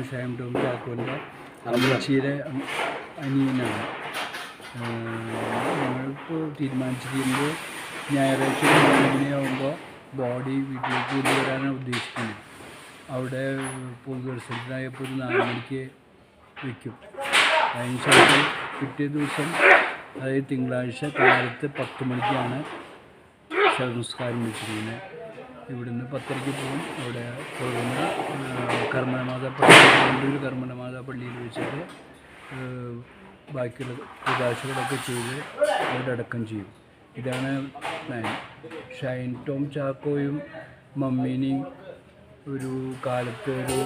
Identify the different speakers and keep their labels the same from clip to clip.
Speaker 1: ഷൈൻ ടോം ചാക്കോൻ്റെ അമ്മച്ചിയുടെ അനിയനാണ്. ഞങ്ങളിപ്പോൾ തീരുമാനിച്ചിരിക്കുന്നത് ഞായറാഴ്ച 3 മണിയാകുമ്പോൾ ബോഡി വീട്ടിലേക്ക് കൊണ്ടുവരാനാണ് ഉദ്ദേശിക്കുന്നത്. അവിടെ പൊതുദർശനത്തിനായപ്പോൾ ഒരു 4 മണിക്ക് വയ്ക്കും. അതിനുശേഷം പിറ്റേ ദിവസം, അതായത് തിങ്കളാഴ്ച കാലത്ത് 10 മണിക്കാണ് ശവസംസ്കാരം വെച്ചിരിക്കുന്നത്. ഇവിടുന്ന് 10:30 പോകും. അവിടെ പോകുന്ന കർമ്മനമാതാ പള്ളിയിൽ വെച്ചിട്ട് ബാക്കിയുള്ള കുദാശകളൊക്കെ ചെയ്ത് അവിടെ അടക്കം ചെയ്യും. ഇതാണ് പ്ലാൻ. ഷൈൻ ടോം ചാക്കോയും മമ്മീനെയും ഒരു കാലത്ത് ഒരു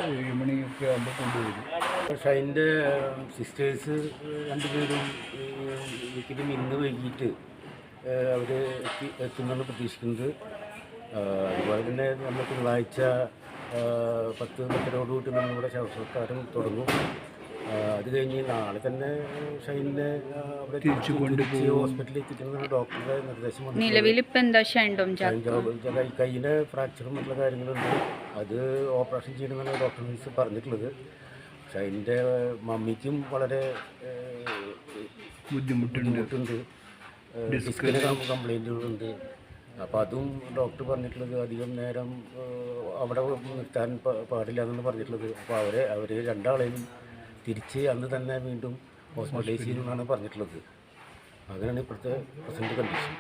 Speaker 1: 7 മണിയൊക്കെ ആകുമ്പോൾ കൊണ്ടുവരും.
Speaker 2: ഷൈൻ്റെ സിസ്റ്റേഴ്സ് 2 പേരും ഒരിക്കലും ഇന്ന് വൈകിട്ട് അവർ എത്തുമെന്നാണ് പ്രതീക്ഷിക്കുന്നത്. അതുപോലെ തന്നെ നമ്മൾ തിങ്കളാഴ്ച 10-10:30 നമ്മളിവിടെ ശവസംസ്കാരം തുടങ്ങും. അത് കഴിഞ്ഞ് നാളെ തന്നെ ഷൈനെ അവിടെ ഹോസ്പിറ്റലിൽ എത്തിക്കുന്ന ഡോക്ടറുടെ നിർദ്ദേശം വന്നു. കൈയിൻ്റെ ഫ്രാക്ചറും മറ്റുള്ള കാര്യങ്ങളുണ്ട്. അത് ഓപ്പറേഷൻ ചെയ്യണമെന്നാണ് ഡോക്ടർ പറഞ്ഞിട്ടുള്ളത്. ഷൈൻ്റെ മമ്മിക്കും വളരെ ബുദ്ധിമുട്ടുണ്ട്, ഡിസ്കിന് കംപ്ലൈൻറ്റുകളുണ്ട്. അപ്പോൾ അതും ഡോക്ടർ പറഞ്ഞിട്ടുള്ളത് അധികം നേരം അവിടെ നിർത്താൻ പാടില്ല എന്നാണ് പറഞ്ഞിട്ടുള്ളത്. അപ്പോൾ അവർ 2 ആളെയും തിരിച്ച് അന്ന് തന്നെ വീണ്ടും ഹോസ്പിറ്റലൈസ് ചെയ്യുമെന്നാണ് പറഞ്ഞിട്ടുള്ളത്. അങ്ങനെയാണ് ഇപ്പോഴത്തെ പ്രസന്റ് കണ്ടീഷൻ.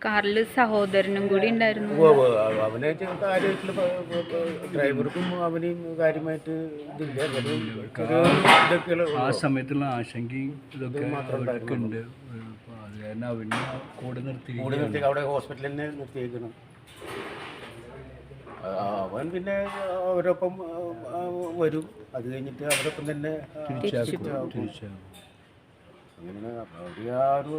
Speaker 3: കാറിൽ സഹോദരനും കൂടി ഉണ്ടായിരുന്നു.
Speaker 2: അവനെ കാര്യമായിട്ടുള്ള ഡ്രൈവർക്കും അവനെയും കാര്യമായിട്ട് ഇതില്ല.
Speaker 1: ആ സമയത്തുള്ള ആശങ്കയും ഇതൊക്കെ മാത്രമൊക്കെ ഉണ്ട്. അവന് കൂടെ നിർത്തി
Speaker 2: അവിടെ ഹോസ്പിറ്റലിൽ തന്നെ നിർത്തിയേക്കണം. അവൻ പിന്നെ അവരൊപ്പം വരും. അത് കഴിഞ്ഞിട്ട് അവരൊപ്പം തന്നെ
Speaker 1: തിരിച്ചാകും.
Speaker 2: അങ്ങനെ അവർ ആ ഒരു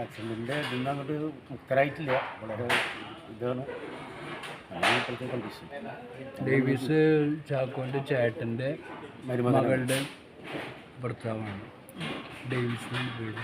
Speaker 2: ആക്സിഡൻറ്റിൻ്റെ ഇതിൽ അങ്ങോട്ട് മുക്തരായിട്ടില്ല. വളരെ ഇതാണ് ഇപ്പോഴത്തെ കണ്ടീഷൻ.
Speaker 1: ഡേവിസ് ചാക്കോൻ്റെ ചേട്ടൻ്റെ മകളുടെ ഭർത്താവാണ് ഡേവിസിൻ്റെ പേര്.